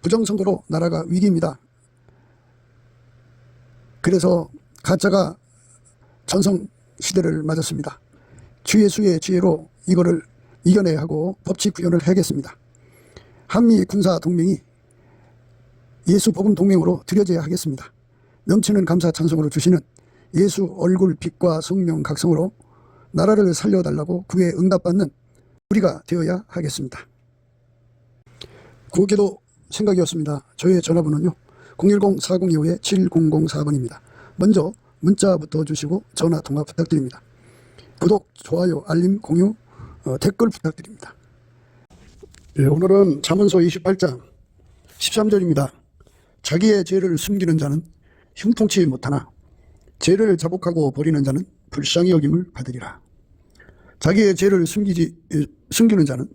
부정선거로 나라가 위기입니다. 그래서 가짜가 전성시대를 맞았습니다. 주 예수의 지혜로 이거를 이겨내야 하고 법치 구현을 해야겠습니다. 한미 군사 동맹이 예수 복음 동맹으로 들여져야 하겠습니다. 넘치는 감사 찬송으로 주시는 예수 얼굴 빛과 성령 각성으로 나라를 살려달라고 구에 응답받는 우리가 되어야 하겠습니다. 구기도 생각이었습니다. 저의 전화번호는요 010-4025-7004번입니다. 먼저 문자부터 주시고 전화 통화 부탁드립니다. 구독, 좋아요, 알림, 공유, 댓글 부탁드립니다. 오늘은 잠언서 28장 13절입니다. 자기의 죄를 숨기는 자는 형통치 못하나 죄를 자복하고 버리는 자는 불쌍히 여김을 받으리라. 자기의 죄를 숨기는 자는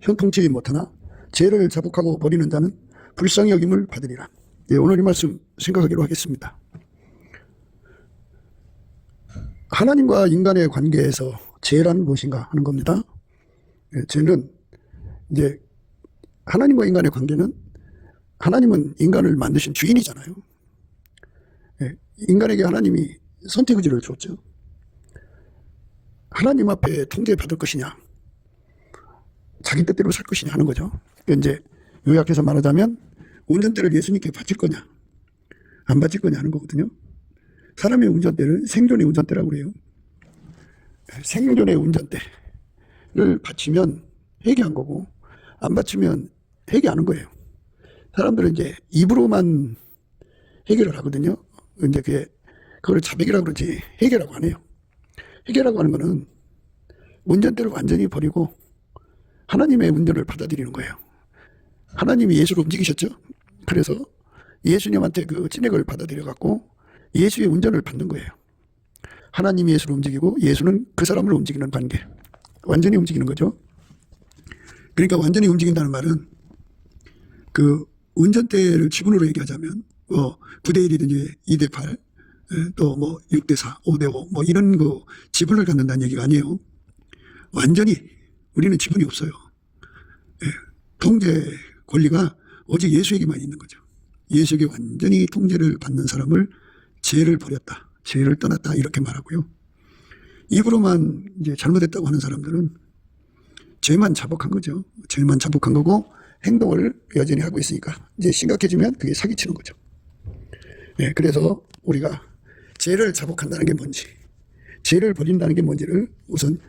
형통치 못하나 죄를 자복하고 버리는 자는 불쌍히 여김을 받으리라. 오늘 이 말씀 생각하기로 하겠습니다. 하나님과 인간의 관계에서 죄란 무엇인가 하는 겁니다. 죄는 이제 하나님과 인간의 관계는 하나님은 인간을 만드신 주인이잖아요. 인간에게 하나님이 선택 의지를 줬죠. 하나님 앞에 통제받을 것이냐, 자기 뜻대로 살 것이냐 하는 거죠. 이제 요약해서 말하자면 운전대를 예수님께 바칠 거냐, 안 바칠 거냐 하는 거거든요. 사람의 운전대를 생존의 운전대라고 그래요. 생존의 운전대를 바치면 회개한 거고, 안 바치면 회개하는 거예요. 사람들은 이제 입으로만 회개를 하거든요. 이제 그걸 자백이라고 그러지 회개라고 안 해요. 회개라고 하는 거는 운전대를 완전히 버리고 하나님의 운전을 받아들이는 거예요. 하나님이 예수를 움직이셨죠. 그래서 예수님한테 그 진액을 받아들여 갖고 예수의 운전을 받는 거예요. 하나님이 예수를 움직이고 예수는 그 사람을 움직이는 관계, 완전히 움직이는 거죠. 그러니까 완전히 움직인다는 말은 그 운전대를 지분으로 얘기하자면 9대1이든지 2대8 또 뭐 6대4 5대5 뭐 이런 그 지분을 갖는다는 얘기가 아니에요. 완전히 우리는 지분이 없어요. 통제 권리가 오직 예수에게만 있는 거죠. 예수에게 완전히 통제를 받는 사람을 죄를 버렸다, 죄를 떠났다 이렇게 말하고요. 입으로만 이제 잘못했다고 하는 사람들은 죄만 자복한 거죠. 죄만 자복한 거고 행동을 여전히 하고 있으니까 이제 심각해지면 그게 사기치는 거죠. 그래서 우리가 죄를 자복한다는 게 뭔지, 죄를 버린다는 게 뭔지를 우선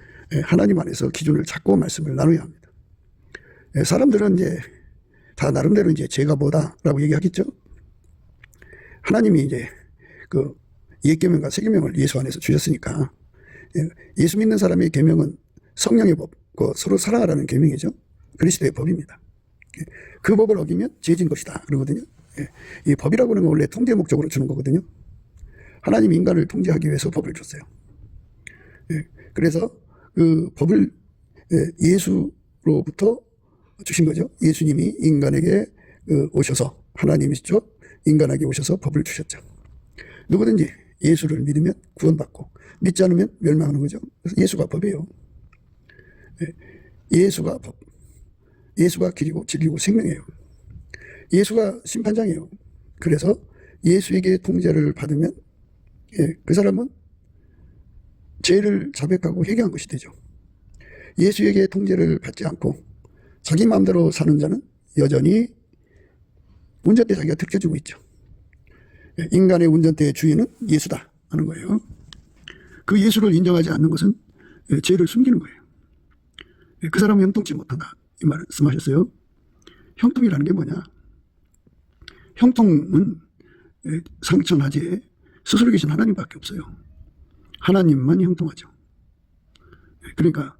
하나님 안에서 기준을 잡고 말씀을 나눠야 합니다. 사람들은 이제 다 나름대로 이제 죄가 뭐다라고 얘기하겠죠. 하나님이 이제 그 옛 계명과 새 계명을 예수 안에서 주셨으니까 예수 믿는 사람의 계명은 성령의 법, 서로 사랑하라는 계명이죠. 그리스도의 법입니다. 그 법을 어기면 죄진 것이다 그러거든요. 이 법이라고 하는 건 원래 통제 목적으로 주는 거거든요. 하나님이 인간을 통제하기 위해서 법을 줬어요. 그래서 그 법을 예수로부터 주신 거죠. 예수님이 인간에게 오셔서, 하나님이시죠, 인간에게 오셔서 법을 주셨죠. 누구든지 예수를 믿으면 구원받고 믿지 않으면 멸망하는 거죠. 그래서 예수가 법이에요. 예수가 법, 예수가 길이고 진리고 생명이에요. 예수가 심판장이에요. 그래서 예수에게 통제를 받으면 그 사람은 죄를 자백하고 회개한 것이 되죠. 예수에게 통제를 받지 않고 자기 마음대로 사는 자는 여전히 운전대 자기가 들켜주고 있죠. 인간의 운전대의 주인은 예수다 하는 거예요. 그 예수를 인정하지 않는 것은 죄를 숨기는 거예요. 그 사람은 형통치 못한다 이 말씀하셨어요. 형통이라는 게 뭐냐? 형통은 상천하지에 스스로 계신 하나님밖에 없어요. 하나님만 형통하죠. 그러니까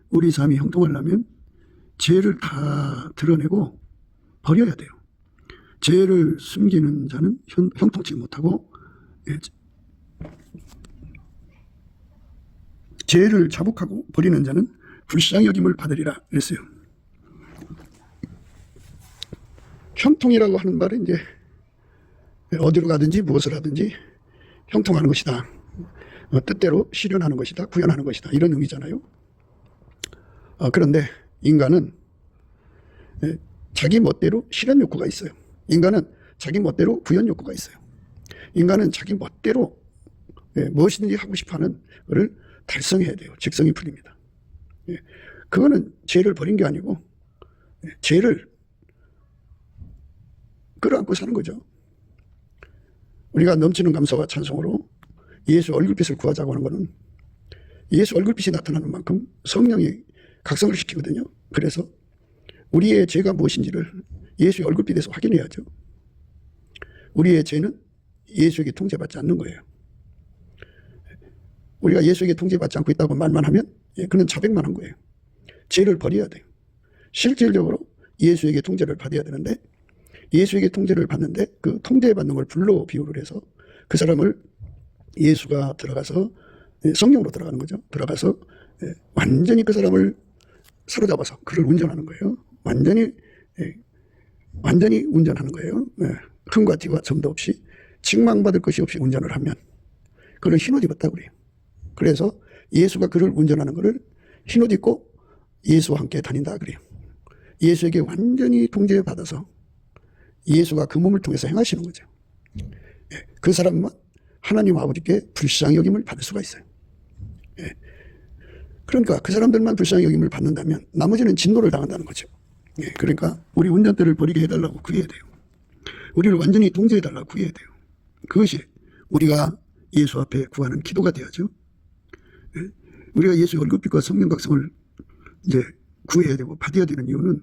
우리 삶이 형통하려면 죄를 다 드러내고 버려야 돼요. 죄를 숨기는 자는 형통치 못하고 죄를 자복하고 버리는 자는 불쌍히 여김을 받으리라 그랬어요. 형통이라고 하는 말은 이제 어디로 가든지 무엇을 하든지 형통하는 것이다, 뜻대로 실현하는 것이다, 구현하는 것이다 이런 의미잖아요. 그런데 인간은 자기 멋대로 실현 욕구가 있어요. 인간은 자기 멋대로 구현 욕구가 있어요. 인간은 자기 멋대로 무엇이든지 하고 싶어하는 것을 달성해야 돼요. 직성이 풀립니다. 그거는 죄를 버린 게 아니고 죄를 끌어안고 사는 거죠. 우리가 넘치는 감사와 찬송으로 예수 얼굴빛을 구하자고 하는 것은 예수 얼굴빛이 나타나는 만큼 성령이 각성을 시키거든요. 그래서 우리의 죄가 무엇인지를 예수의 얼굴빛에서 확인해야죠. 우리의 죄는 예수에게 통제받지 않는 거예요. 우리가 예수에게 통제받지 않고 있다고 말만 하면 그는 자백만 한 거예요. 죄를 버려야 돼요. 실질적으로 예수에게 통제를 받아야 되는데 예수에게 통제를 받는데 그 통제받는 걸 불로 비유를 해서 그 사람을 예수가 들어가서 성령으로 들어가는 거죠. 들어가서 완전히 그 사람을 사로잡아서 그를 운전하는 거예요. 완전히 운전하는 거예요. 흠과 티와 점도 없이 칙망받을 것이 없이 운전을 하면 그를 흰옷 입었다고 그래요. 그래서 예수가 그를 운전하는 것을 흰옷 입고 예수와 함께 다닌다 그래요. 예수에게 완전히 통제받아서 예수가 그 몸을 통해서 행하시는 거죠. 그 사람만 하나님 아버지께 불쌍히 여김을 받을 수가 있어요. 그러니까 그 사람들만 불쌍히 여김을 받는다면 나머지는 진노를 당한다는 거죠. 그러니까 우리 운전대를 버리게 해달라고 구해야 돼요. 우리를 완전히 통제해달라고 구해야 돼요. 그것이 우리가 예수 앞에 구하는 기도가 되어야죠. 우리가 예수의 얼굴빛과 성령 각성을 이제 구해야 되고 받아야 되는 이유는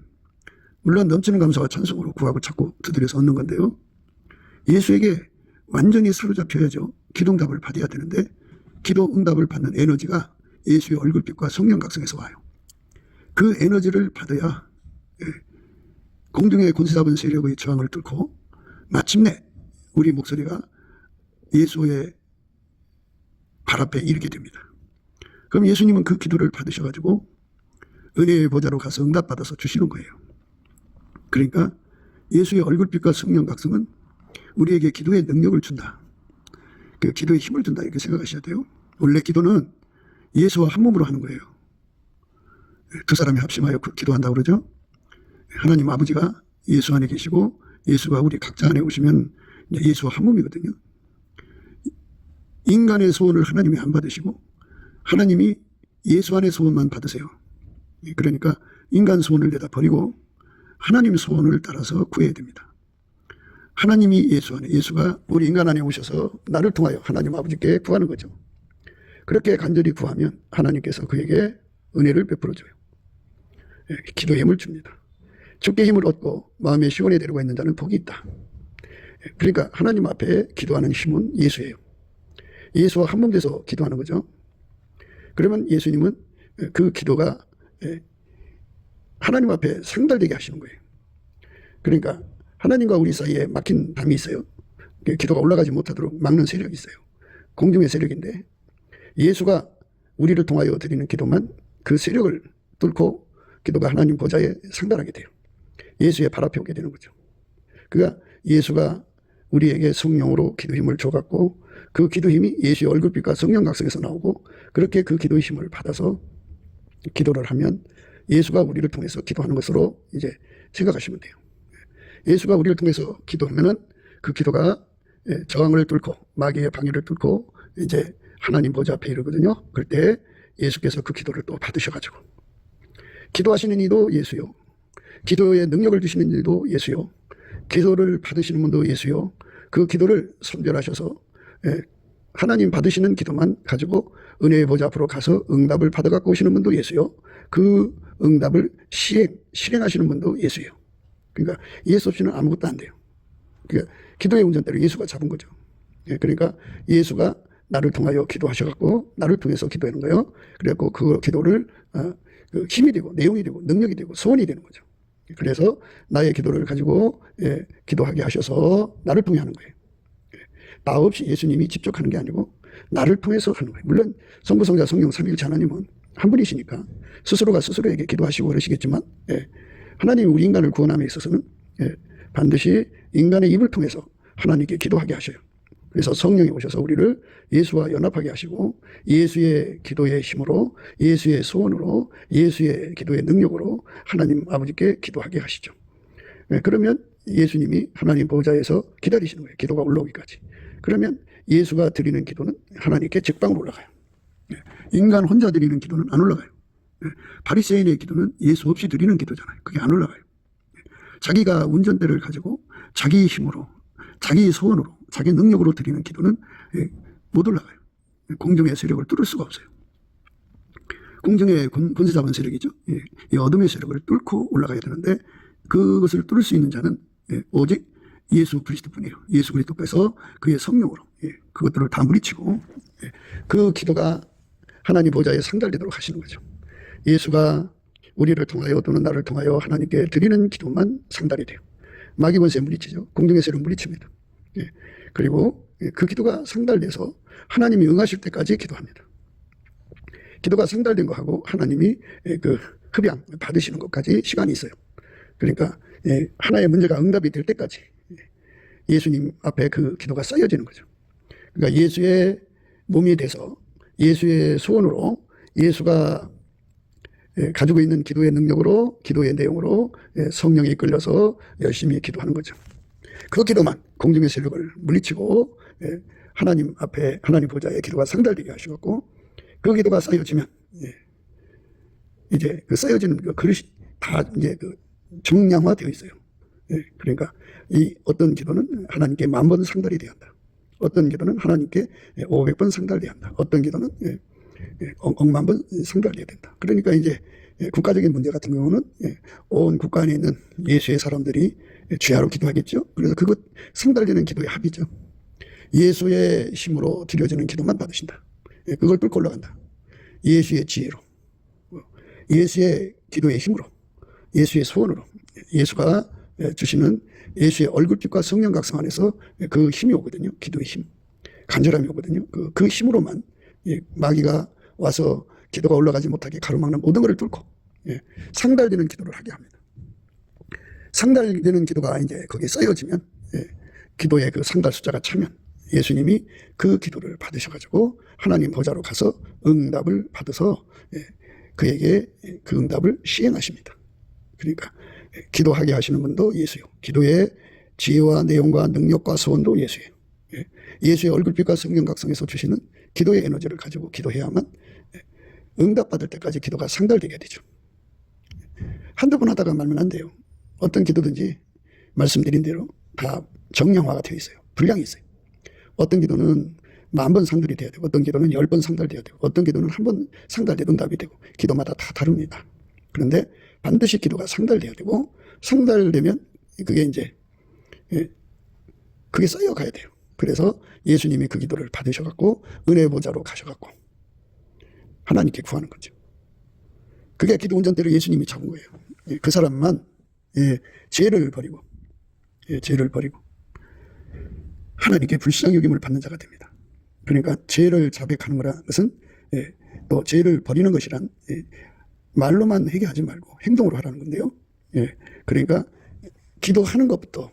물론 넘치는 감사와 찬송으로 구하고 찾고 두드려서 얻는 건데요. 예수에게 완전히 사로잡혀야죠. 기도응답을 받아야 되는데 기도응답을 받는 에너지가 예수의 얼굴빛과 성령 각성에서 와요. 그 에너지를 받아야 공중의 권세 잡은 세력의 저항을 뚫고 마침내 우리 목소리가 예수의 발 앞에 이르게 됩니다. 그럼 예수님은 그 기도를 받으셔가지고 은혜의 보좌로 가서 응답받아서 주시는 거예요. 그러니까 예수의 얼굴빛과 성령 각성은 우리에게 기도의 능력을 준다. 그 기도에 힘을 준다 이렇게 생각하셔야 돼요. 원래 기도는 예수와 한 몸으로 하는 거예요. 두 사람이 합심하여 기도한다고 그러죠. 하나님 아버지가 예수 안에 계시고 예수가 우리 각자 안에 오시면 예수와 한 몸이거든요. 인간의 소원을 하나님이 안 받으시고 하나님이 예수 안의 소원만 받으세요. 그러니까 인간 소원을 내다 버리고 하나님 소원을 따라서 구해야 됩니다. 하나님이 예수 안에, 예수가 우리 인간 안에 오셔서 나를 통하여 하나님 아버지께 구하는 거죠. 그렇게 간절히 구하면 하나님께서 그에게 은혜를 베풀어줘요. 기도의 힘을 줍니다. 주께 힘을 얻고 마음의 시원에 데려가 있는 자는 복이 있다. 그러니까 하나님 앞에 기도하는 힘은 예수예요. 예수와 한 몸 돼서 기도하는 거죠. 그러면 예수님은 그 기도가 하나님 앞에 상달되게 하시는 거예요. 그러니까 하나님과 우리 사이에 막힌 담이 있어요. 기도가 올라가지 못하도록 막는 세력이 있어요. 공중의 세력인데 예수가 우리를 통하여 드리는 기도만 그 세력을 뚫고 기도가 하나님 보좌에 상달하게 돼요. 예수의 발 앞에 오게 되는 거죠. 그러니까 예수가 우리에게 성령으로 기도 힘을 줘갖고 그 기도 힘이 예수의 얼굴빛과 성령 각성에서 나오고 그렇게 그 기도의 힘을 받아서 기도를 하면 예수가 우리를 통해서 기도하는 것으로 이제 생각하시면 돼요. 예수가 우리를 통해서 기도하면은 그 기도가 저항을 뚫고 마귀의 방해를 뚫고 이제 하나님 보좌 앞에 이르거든요. 그럴 때 예수께서 그 기도를 또 받으셔가지고 기도하시는 이도 예수요. 기도의 능력을 주시는 이도 예수요. 기도를 받으시는 분도 예수요. 그 기도를 선별하셔서 하나님 받으시는 기도만 가지고 은혜의 보좌 앞으로 가서 응답을 받아갖고 오시는 분도 예수요. 그 응답을 실행하시는 분도 예수예요. 그러니까 예수 없이는 아무것도 안 돼요. 그러니까 기도의 운전대를 예수가 잡은 거죠. 그러니까 예수가 나를 통하여 기도하셔갖고 나를 통해서 기도하는 거예요. 그래갖고 그 기도를 힘이 되고 내용이 되고 능력이 되고 소원이 되는 거죠. 그래서 나의 기도를 가지고 기도하게 하셔서 나를 통해 하는 거예요. 나 없이 예수님이 직접 하는 게 아니고 나를 통해서 하는 거예요. 물론 성부, 성자, 성령 삼위일체 하나님은 한 분이시니까 스스로가 스스로에게 기도하시고 그러시겠지만 하나님이 우리 인간을 구원함에 있어서는 반드시 인간의 입을 통해서 하나님께 기도하게 하셔요. 그래서 성령이 오셔서 우리를 예수와 연합하게 하시고 예수의 기도의 힘으로 예수의 소원으로 예수의 기도의 능력으로 하나님 아버지께 기도하게 하시죠. 그러면 예수님이 하나님 보좌에서 기다리시는 거예요. 기도가 올라오기까지. 그러면 예수가 드리는 기도는 하나님께 직방으로 올라가요. 인간 혼자 드리는 기도는 안 올라가요. 바리새인의 기도는 예수 없이 드리는 기도잖아요. 그게 안 올라가요. 자기가 운전대를 가지고 자기 힘으로, 자기 소원으로, 자기 능력으로 드리는 기도는 못 올라가요. 공중의 세력을 뚫을 수가 없어요. 공중의 권세 잡은 세력이죠. 이 어둠의 세력을 뚫고 올라가야 되는데 그것을 뚫을 수 있는 자는 오직 예수 그리스도뿐이에요. 예수 그리스도께서 그의 성령으로 그것들을 다 물리치고 그 기도가 하나님 보좌에 상달되도록 하시는 거죠. 예수가 우리를 통하여 또는 나를 통하여 하나님께 드리는 기도만 상달이 돼요. 마귀 권세 물리치죠. 공중의 세력 물리칩니다. 그리고 그 기도가 상달돼서 하나님이 응하실 때까지 기도합니다. 기도가 상달된 거하고 하나님이 그 흡양 받으시는 것까지 시간이 있어요. 그러니까 하나의 문제가 응답이 될 때까지 예수님 앞에 그 기도가 쌓여지는 거죠. 그러니까 예수의 몸이 돼서 예수의 소원으로 예수가 가지고 있는 기도의 능력으로 기도의 내용으로 성령이 이끌려서 열심히 기도하는 거죠. 그 기도만 공중의 세력을 물리치고 하나님 앞에 하나님 보좌에 기도가 상달되게 하시고 그 기도가 쌓여지면 이제 그 쌓여지는 그 그릇이 다 이제 그 정량화되어 있어요. 그러니까 이 어떤 기도는 하나님께 10,000번 상달이 돼야 한다. 어떤 기도는 하나님께 500번 상달돼야 한다. 어떤 기도는 억만 번 상달돼야 된다. 그러니까 이제 국가적인 문제 같은 경우는 온 국가 안에 있는 예수의 사람들이 주야로 기도하겠죠. 그래서 그것 상달되는 기도의 합이죠. 예수의 힘으로 드려지는 기도만 받으신다. 그걸 뚫고 올라간다. 예수의 지혜로, 예수의 기도의 힘으로, 예수의 소원으로, 예수가 주시는 예수의 얼굴빛과 성령 각성 안에서 그 힘이 오거든요. 기도의 힘, 간절함이 오거든요. 그 힘으로만 마귀가 와서 기도가 올라가지 못하게 가로막는 모든 것을 뚫고 상달되는 기도를 하게 합니다. 상달되는 기도가 이제 거기에 쌓여지면 기도의 그 상달 숫자가 차면 예수님이 그 기도를 받으셔가지고 하나님 보좌로 가서 응답을 받아서 그에게 그 응답을 시행하십니다. 그러니까 기도하게 하시는 분도 예수요. 기도의 지혜와 내용과 능력과 소원도 예수예요. 예수의 얼굴빛과 성령 각성에서 주시는 기도의 에너지를 가지고 기도해야만 응답받을 때까지 기도가 상달되게 되죠. 한두 번 하다가 말면 안 돼요. 어떤 기도든지 말씀드린 대로 다 정량화가 되어 있어요. 분량이 있어요. 어떤 기도는 10,000번 상달이 돼야 되고 어떤 기도는 10번 상달돼야 되고 어떤 기도는 1번 상달돼도 응답이 되고 기도마다 다 다릅니다. 그런데 반드시 기도가 상달돼야 되고 상달되면 그게 이제 그게 쌓여가야 돼요. 그래서 예수님이 그 기도를 받으셔갖고 은혜 보좌로 가셔갖고 하나님께 구하는 거죠. 그게 기도 운전대로 예수님이 잡은 거예요. 그 사람만 죄를 버리고 하나님께 불쌍히 여김을 받는 자가 됩니다. 그러니까 죄를 자백하는 거라는 것은 또 죄를 버리는 것이란 말로만 회개하지 말고 행동으로 하라는 건데요. 그러니까 기도하는 것부터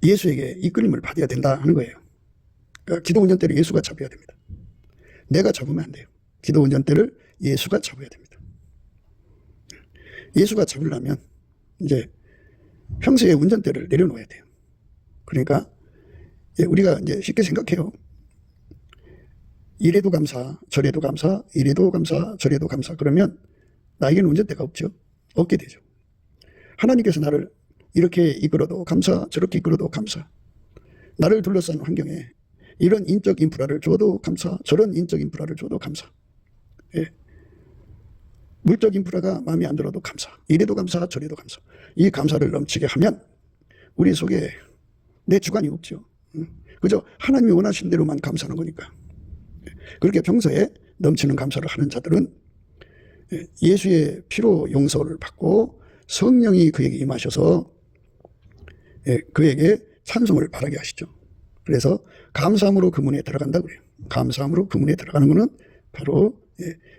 예수에게 이끌림을 받아야 된다 하는 거예요. 그러니까 기도 운전대를 예수가 잡아야 됩니다. 내가 잡으면 안 돼요. 기도 운전대를 예수가 잡아야 됩니다. 예수가 잡으려면 이제 평소에 운전대를 내려놓아야 돼요. 그러니까 우리가 이제 쉽게 생각해요. 이래도 감사, 저래도 감사, 이래도 감사, 저래도 감사. 그러면 나에게는 운전대가 없죠. 없게 되죠. 하나님께서 나를 이렇게 이끌어도 감사, 저렇게 이끌어도 감사. 나를 둘러싼 환경에 이런 인적 인프라를 줘도 감사, 저런 인적 인프라를 줘도 감사. 물적 인프라가 마음에 안 들어도 감사. 이래도 감사, 저래도 감사. 이 감사를 넘치게 하면 우리 속에 내 주관이 없죠. 그저 하나님이 원하신 대로만 감사하는 거니까. 그렇게 평소에 넘치는 감사를 하는 자들은 예수의 피로 용서를 받고 성령이 그에게 임하셔서 그에게 찬송을 바라게 하시죠. 그래서 감사함으로 그 문에 들어간다 그래요. 감사함으로 그 문에 들어가는 것은 바로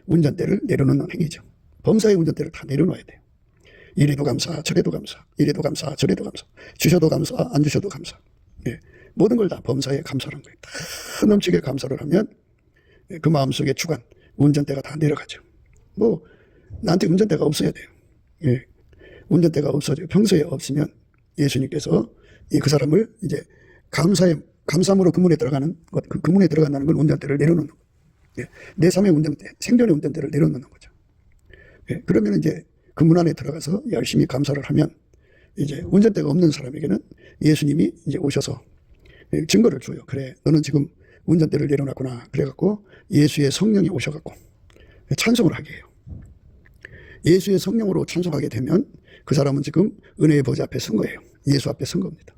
운전대를 내려놓는 행위죠. 범사의 운전대를 다 내려놓아야 돼요. 이래도 감사, 저래도 감사, 이래도 감사, 저래도 감사, 주셔도 감사, 안 주셔도 감사. 모든 걸 다 범사에 감사하는 거예요. 다 넘치게 감사를 하면 그 마음속에 주관, 운전대가 다 내려가죠. 나한테 운전대가 없어야 돼요. 운전대가 없어져요. 평소에 없으면 예수님께서 그 사람을 이제 감사함으로 그 문에 들어가는 것, 그 문에 들어간다는 건 운전대를 내려놓는 거예요. 예, 내 삶의 운전대, 생존의 운전대를 내려놓는 거죠. 예, 그러면 이제 그 문 안에 들어가서 열심히 감사를 하면 이제 운전대가 없는 사람에게는 예수님이 이제 오셔서 증거를 줘요. 그래, 너는 지금 운전대를 내려놨구나. 그래갖고 예수의 성령이 오셔갖고 찬송을 하게 해요. 예수의 성령으로 찬송하게 되면 그 사람은 지금 은혜의 보좌 앞에 선 거예요. 예수 앞에 선 겁니다.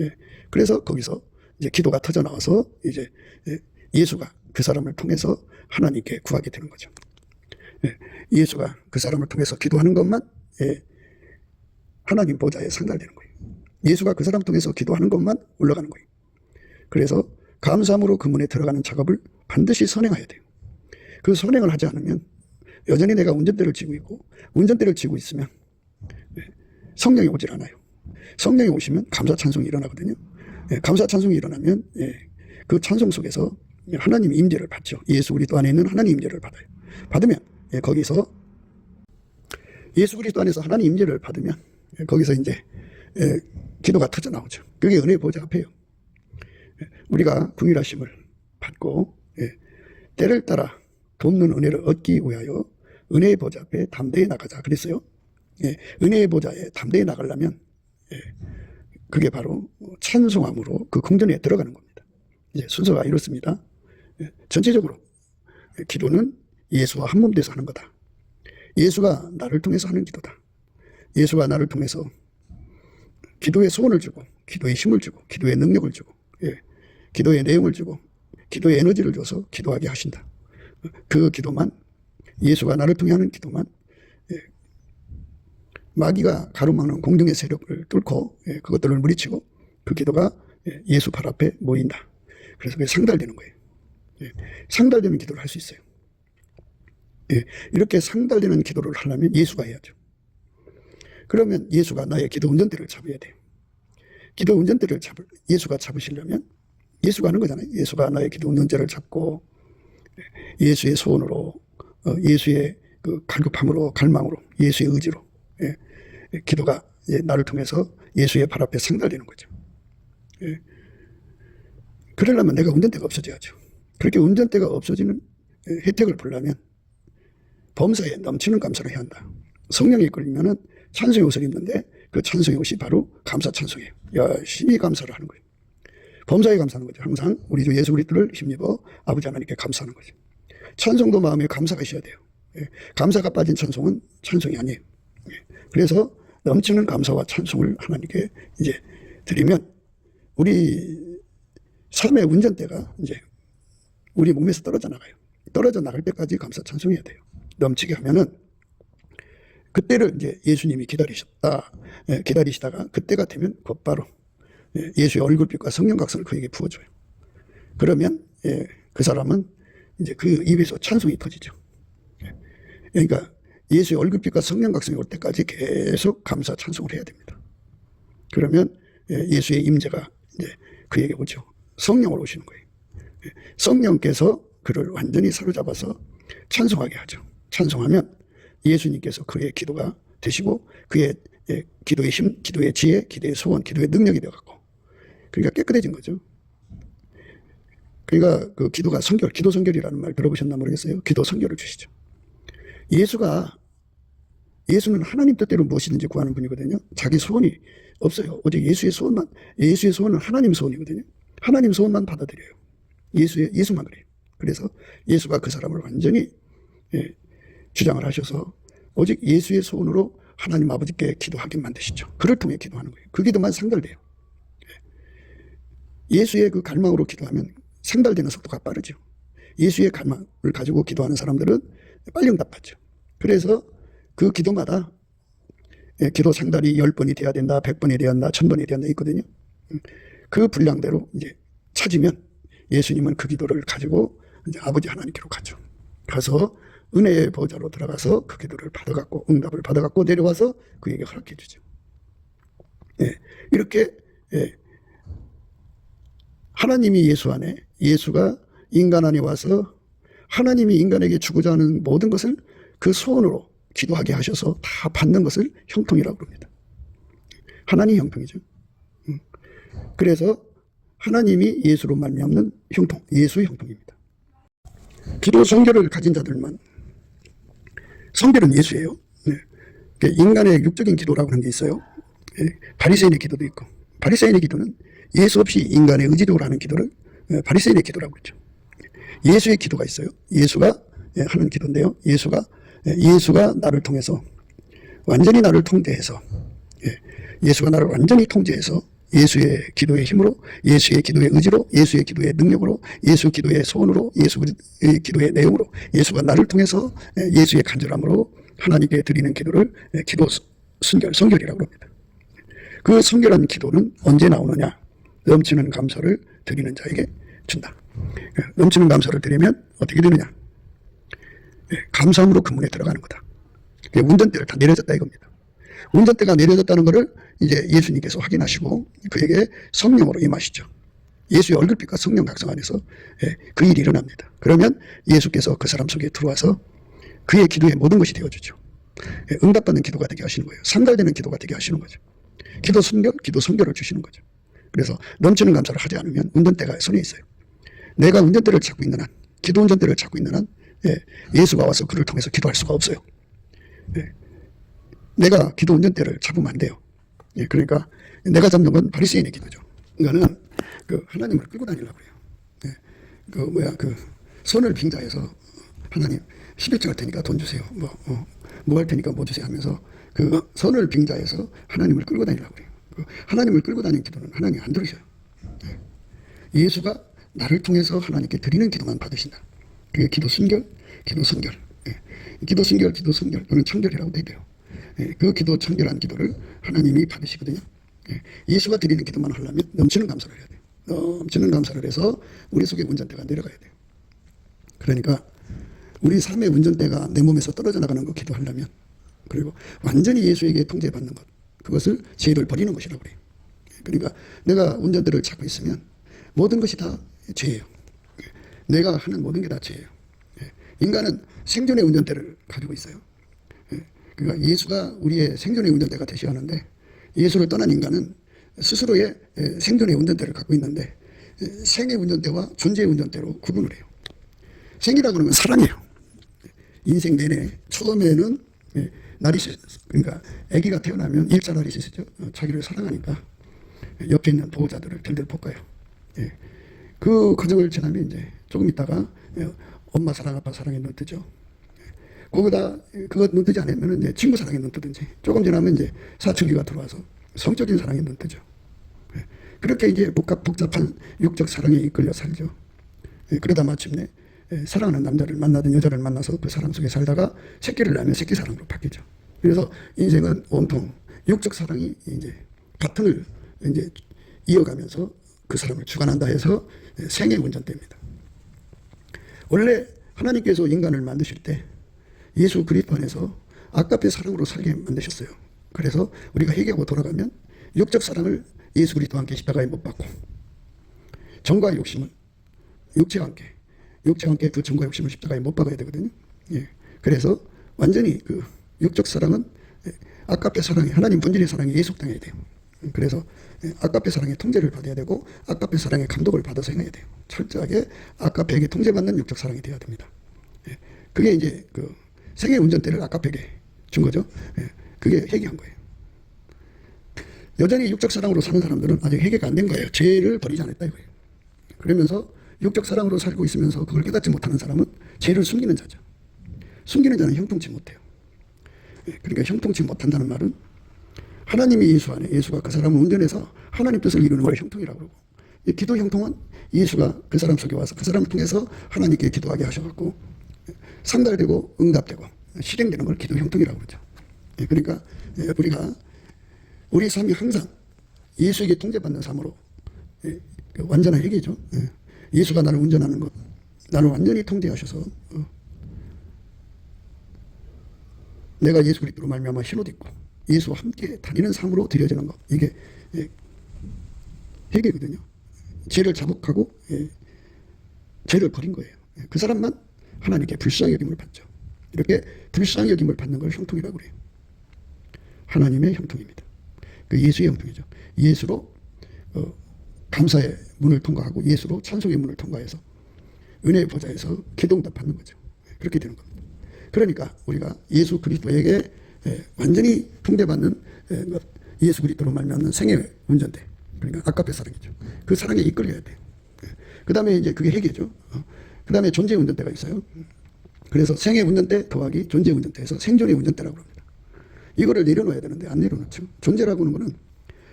예, 그래서 거기서 이제 기도가 터져 나와서 이제 예수가 그 사람을 통해서 하나님께 구하게 되는 거죠. 예, 예수가 그 사람을 통해서 기도하는 것만 하나님 보좌에 상달되는 거예요. 예수가 그 사람 통해서 기도하는 것만 올라가는 거예요. 그래서 감사함으로 그 문에 들어가는 작업을 반드시 선행해야 돼요. 그 선행을 하지 않으면 여전히 내가 운전대를 쥐고 있고, 운전대를 쥐고 있으면 성령이 오질 않아요. 성령이 오시면 감사 찬송이 일어나거든요. 감사 찬송이 일어나면 그 찬송 속에서 하나님의 임재를 받죠. 예수 그리스도 안에 있는 하나님 임재를 받아요. 받으면 거기서 예수 그리스도 안에서 하나님 임재를 받으면 거기서 이제 기도가 터져 나오죠. 그게 은혜의 보좌 앞에요. 우리가 긍휼하심을 받고 때를 따라 돕는 은혜를 얻기 위하여 은혜의 보좌 앞에 담대히 나가자 그랬어요. 은혜의 보좌에 담대히 나가려면 그게 바로 찬송함으로 그 궁전에 들어가는 겁니다. 이제 순서가 이렇습니다. 전체적으로 기도는 예수와 한 몸 돼서 하는 거다. 예수가 나를 통해서 하는 기도다. 예수가 나를 통해서 기도의 소원을 주고, 기도의 힘을 주고, 기도의 능력을 주고, 기도의 내용을 주고, 기도의 에너지를 줘서 기도하게 하신다. 그 기도만, 예수가 나를 통해 하는 기도만 마귀가 가로막는 공중의 세력을 뚫고 그것들을 물리치고 그 기도가 예수 발 앞에 모인다. 그래서 그게 상달되는 거예요. 상달되는 기도를 할 수 있어요. 이렇게 상달되는 기도를 하려면 예수가 해야죠. 그러면 예수가 나의 기도 운전대를 잡아야 돼요. 기도 운전대를 예수가 잡으시려면 예수가 하는 거잖아요. 예수가 나의 기도 운전대를 잡고 예수의 소원으로, 예수의 그 갈급함으로, 갈망으로, 예수의 의지로 기도가 나를 통해서 예수의 발 앞에 상달되는 거죠. 그러려면 내가 운전대가 없어져야죠. 그렇게 운전대가 없어지는 혜택을 보려면 범사에 넘치는 감사를 해야 한다. 성령이 끌리면은 찬송의 옷을 입는데 그 찬송의 옷이 바로 감사 찬송이에요. 열심히 감사를 하는 거예요. 범사에 감사하는 거죠. 항상 우리 주 예수 그리스도를 힘입어 아버지 하나님께 감사하는 거죠. 찬송도 마음에 감사가 있어야 돼요. 감사가 빠진 찬송은 찬송이 아니에요. 그래서 넘치는 감사와 찬송을 하나님께 이제 드리면 우리 삶의 운전대가 이제 우리 몸에서 떨어져 나가요. 떨어져 나갈 때까지 감사 찬송해야 돼요. 넘치게 하면은 그때를 이제 예수님이 기다리시다가 그때가 되면 곧바로 예수의 얼굴빛과 성령 각성을 그에게 부어줘요. 그러면 그 사람은 이제 그 입에서 찬송이 터지죠. 그러니까 예수의 얼굴빛과 성령 각성이 올 때까지 계속 감사 찬송을 해야 됩니다. 그러면 예수의 임재가 이제 그에게 오죠. 성령으로 오시는 거예요. 성령께서 그를 완전히 사로잡아서 찬송하게 하죠. 찬송하면 예수님께서 그의 기도가 되시고 그의 기도의 힘, 기도의 지혜, 기도의 소원, 기도의 능력이 되어갖고 그러니까 깨끗해진 거죠. 그러니까 그 기도가 성결, 기도 성결이라는 말 들어보셨나 모르겠어요. 기도 성결을 주시죠. 예수는 하나님 뜻대로 무엇이든지 구하는 분이거든요. 자기 소원이 없어요. 오직 예수의 소원은 하나님 소원이거든요. 하나님 소원만 받아들여요. 예수만 그래요. 그래서 예수가 그 사람을 완전히 주장을 하셔서 오직 예수의 소원으로 하나님 아버지께 기도하게 만드시죠. 그를 통해 기도하는 거예요. 그 기도만 상달돼요. 예수의 그 갈망으로 기도하면 상달되는 속도가 빠르죠. 예수의 갈망을 가지고 기도하는 사람들은 빨리 응답받죠. 그래서 그 기도마다 기도 상달이 10번이 돼야 된다, 100번이 돼야 한다, 1000번이 돼야 한다 있거든요. 그 분량대로 이제 찾으면 예수님은 그 기도를 가지고 이제 아버지 하나님께로 가죠. 가서 은혜의 보좌로 들어가서 그 기도를 받아갖고 응답을 받아갖고 내려와서 그에게 허락해 주죠. 이렇게 하나님이 예수 안에, 예수가 인간 안에 와서 하나님이 인간에게 주고자 하는 모든 것을 그 소원으로 기도하게 하셔서 다 받는 것을 형통이라고 합니다. 하나님 형통이죠. 그래서 하나님이 예수로 말미암는 형통, 예수의 형통입니다. 기도 성결을 가진 자들만, 성결은 예수예요. 네. 인간의 육적인 기도라고 하는 게 있어요. 바리새인의 기도도 있고, 바리새인의 기도는 예수 없이 인간의 의지적으로 하는 기도를 바리새인의 기도라고 그러죠. 예수의 기도가 있어요. 예수가 하는 기도인데요. 예수가 나를 통해서 완전히 나를 통제해서, 예수가 나를 완전히 통제해서 예수의 기도의 힘으로, 예수의 기도의 의지로, 예수의 기도의 능력으로, 예수 기도의 소원으로, 예수의 기도의 내용으로, 예수가 나를 통해서 예수의 간절함으로 하나님께 드리는 기도를 기도 성결이라고 합니다. 그 성결한 기도는 언제 나오느냐? 넘치는 감사를 드리는 자에게 준다. 넘치는 감사를 드리면 어떻게 되느냐? 감사함으로 그 문에 들어가는 거다. 운전대를 다 내려졌다 이겁니다. 운전대가 내려졌다는 것을 이제 예수님께서 확인하시고 그에게 성령으로 임하시죠. 예수의 얼굴빛과 성령 각성 안에서 그 일이 일어납니다. 그러면 예수께서 그 사람 속에 들어와서 그의 기도의 모든 것이 되어주죠. 응답받는 기도가 되게 하시는 거예요. 상달되는 기도가 되게 하시는 거죠. 기도 성결을 주시는 거죠. 그래서 넘치는 감사를 하지 않으면 운전대가 손에 있어요. 내가 운전대를 찾고 있는 한, 기도 운전대를 찾고 있는 한 예수가 와서 그를 통해서 기도할 수가 없어요. 내가 기도 운전대를 잡으면 안 돼요. 그러니까 내가 잡는 건 바리새인의 기도죠. 이거는 하나님을 끌고 다니려고 그래요. 손을 빙자해서 하나님 11조 할 테니까 돈 주세요. 뭐 할 테니까 뭐 주세요 하면서 그 손을 빙자해서 하나님을 끌고 다니려고 그래요. 하나님을 끌고 다니는 기도는 하나님이 안 들으셔요. 예수가 나를 통해서 하나님께 드리는 기도만 받으신다. 그게 기도 순결, 기도 성결. 기도 순결, 기도 성결 또는 청결이라고 되어 있대요. 그 기도 청결한 기도를 하나님이 받으시거든요. 예수가 드리는 기도만 하려면 넘치는 감사를 해야 돼요. 넘치는 감사를 해서 우리 속에 운전대가 내려가야 돼요. 그러니까 우리 삶의 운전대가 내 몸에서 떨어져 나가는 거 기도하려면, 그리고 완전히 예수에게 통제받는 것, 그것을 죄를 버리는 것이라고 그래요. 그러니까 내가 운전대를 찾고 있으면 모든 것이 다 죄예요. 내가 하는 모든 게 다 죄예요. 인간은 생존의 운전대를 가지고 있어요. 그러니까 예수가 우리의 생존의 운전대가 되셔야 하는데, 예수를 떠난 인간은 스스로의 생존의 운전대를 갖고 있는데 생의 운전대와 존재의 운전대로 구분을 해요. 생이라고 하는 건 사랑이에요. 인생 내내 처음에는 나리시스, 그러니까 아기가 태어나면 일자 나리시스죠. 자기를 사랑하니까 옆에 있는 보호자들을 들들 볶아요. 그 과정을 지나면 이제 조금 있다가 엄마 사랑, 아빠 사랑에 눈 뜨죠. 거기다 그것 눈 뜨지 않으면 이제 친구 사랑에 눈 뜨든지, 조금 지나면 이제 사춘기가 들어와서 성적인 사랑에 눈 뜨죠. 그렇게 이제 복잡한 육적 사랑에 이끌려 살죠. 그러다 마침내 사랑하는 남자를 만나든 여자를 만나서 그 사랑 속에 살다가 새끼를 낳으면 새끼 사랑으로 바뀌죠. 그래서 인생은 온통 육적 사랑이 이제 바탕을 이제 이어가면서 그 사람을 주관한다 해서 생의 운전대입니다. 원래 하나님께서 인간을 만드실 때 예수 그리스도 안에서 아까페 사랑으로 살게 만드셨어요. 그래서 우리가 회개하고 돌아가면 육적 사랑을 예수 그리스도와 함께 십자가에 못 박고, 정과 욕심은 육체와 함께 그 정과 욕심을 십자가에 못 박아야 되거든요. 그래서 완전히 그 육적 사랑은 아까페 사랑이, 하나님 본질의 사랑이 예속당해야 돼요. 그래서 아까페 사랑의 통제를 받아야 되고 아까페 사랑의 감독을 받아서 행해야 돼요. 철저하게 아까페에게 통제받는 육적 사랑이 되어야 됩니다. 그게 이제 그 생의 운전대를 아까페에게 준 거죠. 그게 회개한 거예요. 여전히 육적 사랑으로 사는 사람들은 아직 회개가 안 된 거예요. 죄를 버리지 않았다 이거예요. 그러면서 육적 사랑으로 살고 있으면서 그걸 깨닫지 못하는 사람은 죄를 숨기는 자죠. 숨기는 자는 형통치 못해요. 그러니까 형통치 못한다는 말은 하나님이 예수 안에, 예수가 그 사람을 운전해서 하나님 뜻을 이루는 걸 형통이라고 그러고, 이 기도 형통은 예수가 그 사람 속에 와서 그 사람을 통해서 하나님께 기도하게 하셔갖고 상달되고 응답되고 실행되는 걸 기도 형통이라고 그러죠. 그러니까 우리가 우리 삶이 항상 예수에게 통제받는 삶으로, 완전한 회개죠. 예수가 나를 운전하는 것, 나를 완전히 통제하셔서 내가 예수 그리스도로 말미암아 흰옷 입고 예수와 함께 다니는 삶으로 드려지는 것, 이게 회개거든요. 죄를 자복하고 죄를 버린 거예요. 그 사람만 하나님께 불쌍히 여김을 받죠. 이렇게 불쌍히 여김을 받는 걸 형통이라고 그래요. 하나님의 형통입니다. 그 예수의 형통이죠. 예수로 감사의 문을 통과하고 예수로 찬송의 문을 통과해서 은혜의 보좌에서 기도응답 받는 거죠. 그렇게 되는 겁니다. 그러니까 우리가 예수 그리스도에게 완전히 통대받는 예수 그리스도로 말미암는 생애 운전대, 그러니까 아까페 사랑이죠. 그 사랑에 이끌려야 돼요. 그 다음에 이제 그게 회개죠. 그 다음에 존재 운전대가 있어요. 그래서 생애 운전대 더하기 존재 운전대에서 생존의 운전대라고 합니다. 이거를 내려놓아야 되는데 안 내려놓죠. 존재라고 하는 거는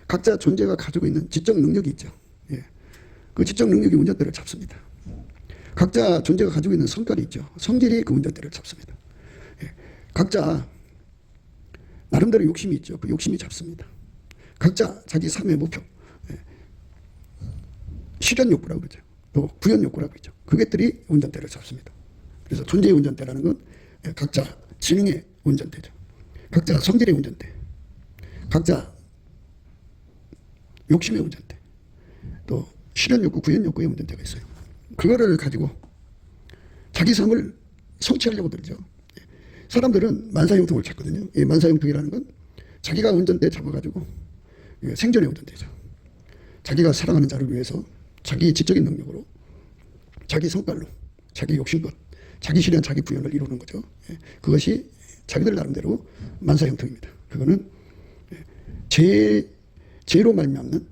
각자 존재가 가지고 있는 지적 능력이 있죠. 그 지적 능력이 운전대를 잡습니다. 각자 존재가 가지고 있는 성깔이 있죠. 성질이 그 운전대를 잡습니다. 각자 나름대로 욕심이 있죠. 그 욕심이 잡습니다. 각자 자기 삶의 목표, 실현 욕구라고 그러죠. 또 구현 욕구라고 그러죠. 그것들이 운전대를 잡습니다. 그래서 존재의 운전대라는 건 각자 지능의 운전대죠. 각자 성질의 운전대, 각자 욕심의 운전대, 또 실현 욕구, 구현 욕구의 운전대가 있어요. 그거를 가지고 자기 삶을 성취하려고 들죠. 사람들은 만사형통을 찾거든요. 이 만사형통이라는 건 자기가 운전대 잡아가지고 생존의 운전대죠. 자기가 사랑하는 자를 위해서 자기 지적인 능력으로, 자기 성깔로, 자기 욕심껏, 자기 실현, 자기 구현을 이루는 거죠. 그것이 자기들 나름대로 만사형통입니다. 그거는 죄로 말미암는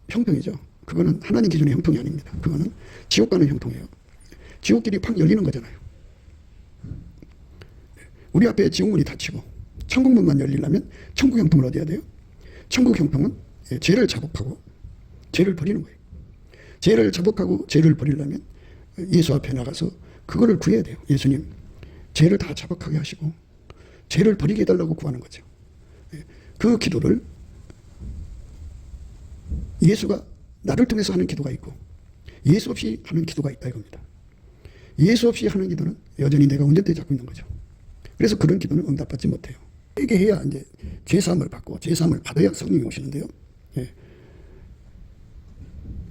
형통이죠. 그거는 하나님 기준의 형통이 아닙니다. 그거는 지옥 가는 형통이에요. 지옥길이 팍 열리는 거잖아요. 우리 앞에 지옥문이 닫히고 천국문만 열리려면 천국 형통을 얻어야 돼요. 천국 형통은 죄를 자복하고 죄를 버리는 거예요. 죄를 자복하고 죄를 버리려면 예수 앞에 나가서 그거를 구해야 돼요. 예수님, 죄를 다 자복하게 하시고 죄를 버리게 해달라고 구하는 거죠. 그 기도를 예수가 나를 통해서 하는 기도가 있고 예수 없이 하는 기도가 있다 이겁니다. 예수 없이 하는 기도는 여전히 내가 운전대 잡고 있는 거죠. 그래서 그런 기도는 응답받지 못해요. 회개해야 이제 죄사함을 받고 죄사함을 받아야 성령이 오시는데요.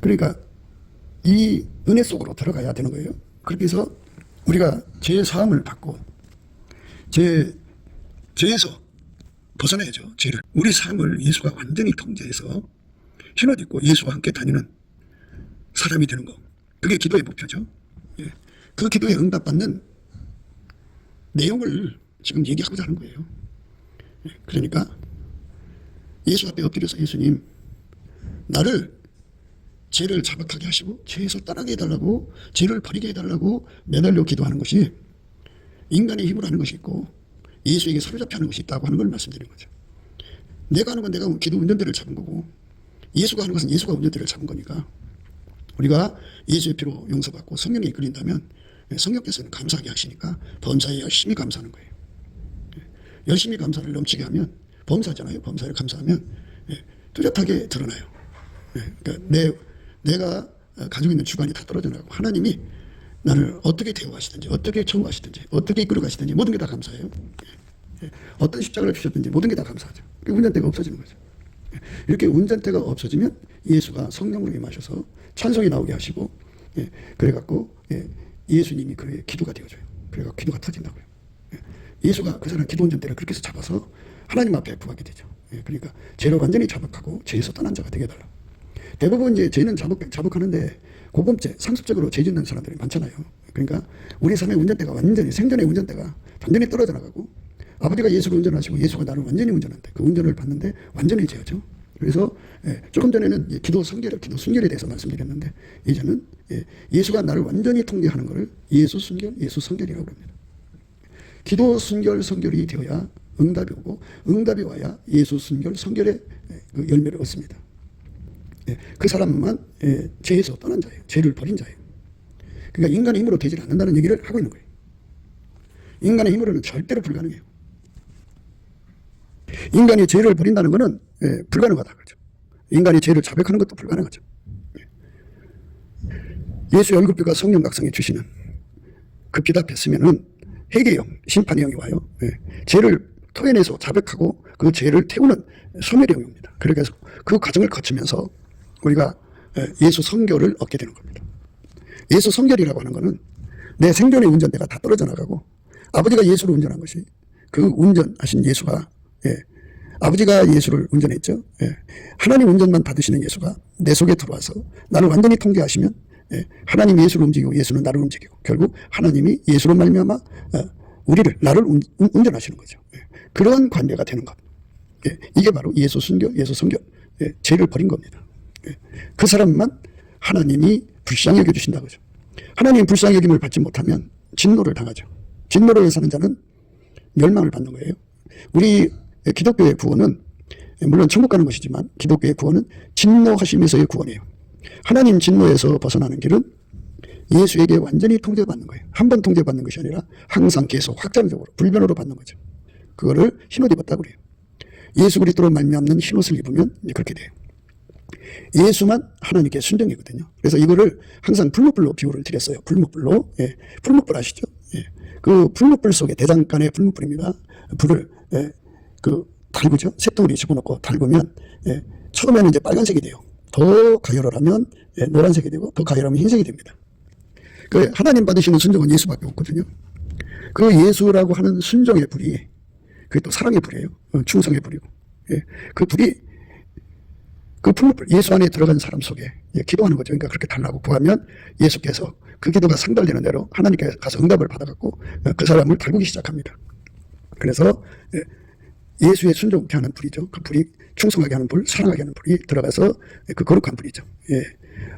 그러니까 이 은혜 속으로 들어가야 되는 거예요. 그렇게 해서 우리가 죄사함을 받고 죄에서 벗어나야죠. 죄를. 우리 삶을 예수가 완전히 통제해서 신옷 입고 예수와 함께 다니는 사람이 되는 거. 그게 기도의 목표죠. 그 기도에 응답받는 내용을 지금 얘기하고자 하는 거예요. 그러니까 예수 앞에 엎드려서 예수님, 나를 죄를 자박하게 하시고 죄에서 떠나게 해달라고, 죄를 버리게 해달라고 매달려 기도하는 것이 인간의 힘으로 하는 것이 있고 예수에게 사로잡혀 하는 것이 있다고 하는 걸 말씀드리는 거죠. 내가 하는 건 내가 기도 운전대를 잡은 거고 예수가 하는 것은 예수가 운전대를 잡은 거니까 우리가 예수의 피로 용서받고 성령에 이끌린다면 성령께서는 감사하게 하시니까 범사에 열심히 감사하는 거예요. 열심히 감사를 넘치게 하면 범사잖아요. 범사를 감사하면 뚜렷하게 드러나요. 그러니까 내가 가지고 있는 주관이 다 떨어져 나가고 하나님이 나를 어떻게 대우하시든지 어떻게 처우하시든지 어떻게 이끌어 가시든지 모든 게 다 감사해요. 어떤 십자가를 주셨든지 모든 게 다 감사하죠. 운전대가 없어지는 거죠. 이렇게 운전대가 없어지면 예수가 성령으로 임하셔서 찬송이 나오게 하시고 그래갖고 예수님이 그의 기도가 되어줘요. 그래갖고 기도가 터진다고요. 예수가 그 사람 기도 운전대를 그렇게 해서 잡아서 하나님 앞에 구하게 되죠. 그러니까 죄를 완전히 자복하고 죄에서 떠난 자가 되게 해달라. 대부분 이제 죄는 자복하는데 고범죄, 상습적으로 죄 짓는 사람들이 많잖아요. 그러니까 우리 삶의 운전대가 완전히 생존의 운전대가 완전히 떨어져 나가고 아버지가 예수를 운전하시고 예수가 나를 완전히 운전한대. 그 운전을 받는데 완전히 죄죠. 그래서 조금 전에는 기도 순결에 대해서 말씀드렸는데 이제는 예수가 나를 완전히 통제하는 것을 예수 순결, 예수 성결이라고 합니다. 기도 순결, 성결이 되어야 응답이 오고 응답이 와야 예수 순결, 성결의 그 열매를 얻습니다. 그 사람만 죄에서 떠난 자예요. 죄를 버린 자예요. 그러니까 인간의 힘으로 되지 않는다는 얘기를 하고 있는 거예요. 인간의 힘으로는 절대로 불가능해요. 인간이 죄를 버린다는 것은 불가능하다 그러죠. 인간이 죄를 자백하는 것도 불가능하죠. 예수의 얼굴뼈가 성령 각성해 주시는 그 빛 앞에 서면은 회개형, 심판의 형이 와요. 죄를 토해내서 자백하고 그 죄를 태우는 소멸의 형이 옵니다. 그래서 그 과정을 거치면서 우리가 예수 성결을 얻게 되는 겁니다. 예수 성결이라고 하는 것은 내 생존의 운전대가 다 떨어져 나가고 아버지가 예수를 운전한 것이 그 운전하신 예수가 아버지가 예수를 운전했죠. 하나님 운전만 받으시는 예수가 내 속에 들어와서 나를 완전히 통제하시면 하나님이 예수를 움직이고 예수는 나를 움직이고 결국 하나님이 예수로 말미암아 나를 운전하시는 거죠. 그런 관계가 되는 것. 이게 바로 예수 순교, 예수 성교, 죄를 버린 겁니다. 그 사람만 하나님이 불쌍히 여겨주신다고 하죠. 하나님 불쌍히 여김을 받지 못하면 진노를 당하죠. 진노를 사는 자는 멸망을 받는 거예요. 우리 기독교의 구원은 물론 천국 가는 것이지만 기독교의 구원은 진노하심에서의 구원이에요. 하나님 진노에서 벗어나는 길은 예수에게 완전히 통제받는 거예요. 한 번 통제받는 것이 아니라 항상 계속 확장적으로 불변으로 받는 거죠. 그거를 흰옷 입었다고 그래요. 예수 그리스도로 말미암는 흰옷을 입으면 이제 그렇게 돼요. 예수만 하나님께 순종이거든요. 그래서 이거를 항상 풀무불로 비유를 드렸어요. 풀무불로. 풀무불 아시죠? 그 풀무불 속에 대장간의 풀무불입니다. 불을 달구죠. 쇳덩어리 집어넣고 달구면 처음에는 이제 빨간색이 돼요. 더 가열을 하면 노란색이 되고 더 가열하면 흰색이 됩니다. 그 하나님 받으시는 순종은 예수밖에 없거든요. 그 예수라고 하는 순종의 불이 그게 또 사랑의 불이에요. 충성의 불이고 그 불이 그 풀무불 예수 안에 들어간 사람 속에 기도하는 거죠. 그러니까 그렇게 달라고 구하면 예수께서 그 기도가 상달되는 대로 하나님께 가서 응답을 받아갖고 그 사람을 달구기 시작합니다. 그래서 예수의 순종케 하는 불이죠. 그 불이 충성하게 하는 불, 사랑하게 하는 불이 들어가서 그 거룩한 불이죠.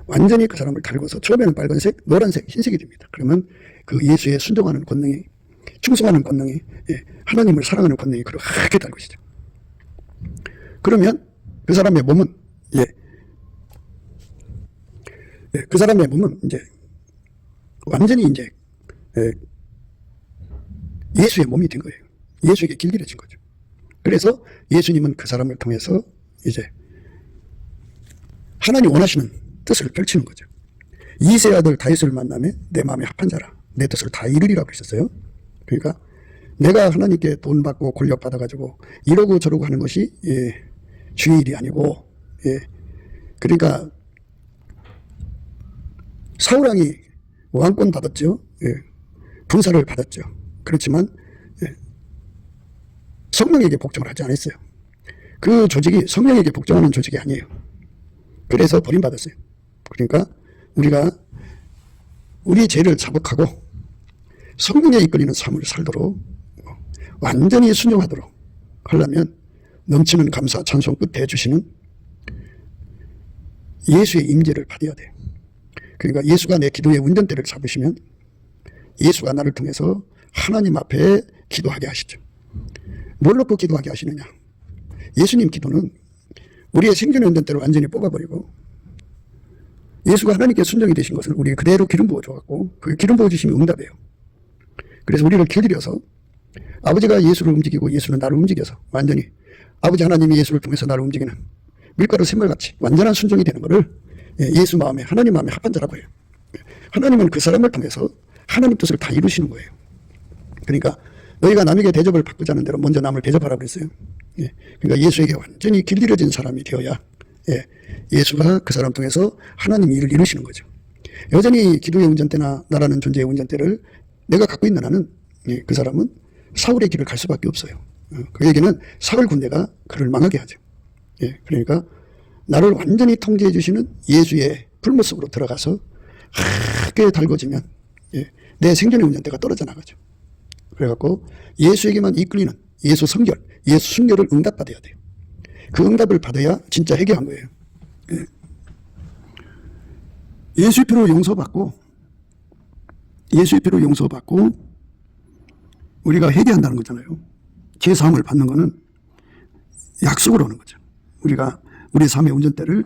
완전히 그 사람을 달궈서 처음에는 빨간색, 노란색, 흰색이 됩니다. 그러면 그 예수의 순종하는 권능이, 충성하는 권능이, 하나님을 사랑하는 권능이 그렇게 달구시죠. 그러면 그 사람의 몸은 그 사람의 몸은 이제 완전히 이제 예수의 몸이 된 거예요. 예수에게 길들여진 거죠. 그래서 예수님은 그 사람을 통해서 이제 하나님 원하시는 뜻을 펼치는 거죠. 이세 아들 다윗을 만나며 내 마음에 합한 자라 내 뜻을 다 이루리라고 하셨어요. 그러니까 내가 하나님께 돈 받고 권력 받아가지고 이러고 저러고 하는 것이 주의 일이 아니고 그러니까 사울왕이 왕권 받았죠. 군사를 받았죠. 그렇지만 성령에게 복종을 하지 않았어요. 그 조직이 성령에게 복종하는 조직이 아니에요. 그래서 버림받았어요. 그러니까 우리가 우리 죄를 자복하고 성령에 이끌리는 삶을 살도록 완전히 순종하도록 하려면 넘치는 감사 찬송 끝에 주시는 예수의 임재를 받아야 돼요. 그러니까 예수가 내 기도의 운전대를 잡으시면 예수가 나를 통해서 하나님 앞에 기도하게 하시죠. 뭘 놓고 기도하게 하시느냐. 예수님 기도는 우리의 생존의 운전대를 완전히 뽑아버리고 예수가 하나님께 순종이 되신 것을 우리 그대로 기름 부어줘갖고 그 기름 부어주시면 응답해요. 그래서 우리를 길들여서 아버지가 예수를 움직이고 예수는 나를 움직여서 완전히 아버지 하나님이 예수를 통해서 나를 움직이는 밀가루 샘물같이 완전한 순종이 되는 것을 예수 마음에 하나님 마음에 합한 자라고 해요. 하나님은 그 사람을 통해서 하나님 뜻을 다 이루시는 거예요. 그러니까 너희가 남에게 대접을 바꾸자는 대로 먼저 남을 대접하라고 그랬어요. 그러니까 예수에게 완전히 길들여진 사람이 되어야 예수가 그 사람 통해서 하나님 일을 이루시는 거죠. 여전히 기도의 운전대나 나라는 존재의 운전대를 내가 갖고 있는 한은 그 사람은 사울의 길을 갈 수밖에 없어요. 그에게는 사울 군대가 그를 망하게 하죠. 그러니까 나를 완전히 통제해 주시는 예수의 불모 속으로 들어가서 하게 달궈지면 내 생존의 운전대가 떨어져 나가죠. 그래갖고 예수에게만 이끌리는 예수 성결, 예수 순결을 응답받아야 돼요. 그 응답을 받아야 진짜 회개한 거예요. 예수의 피로 용서받고 우리가 회개한다는 거잖아요. 제사함을 받는 거는 약속으로 오는 거죠. 우리가 우리 삶의 운전대를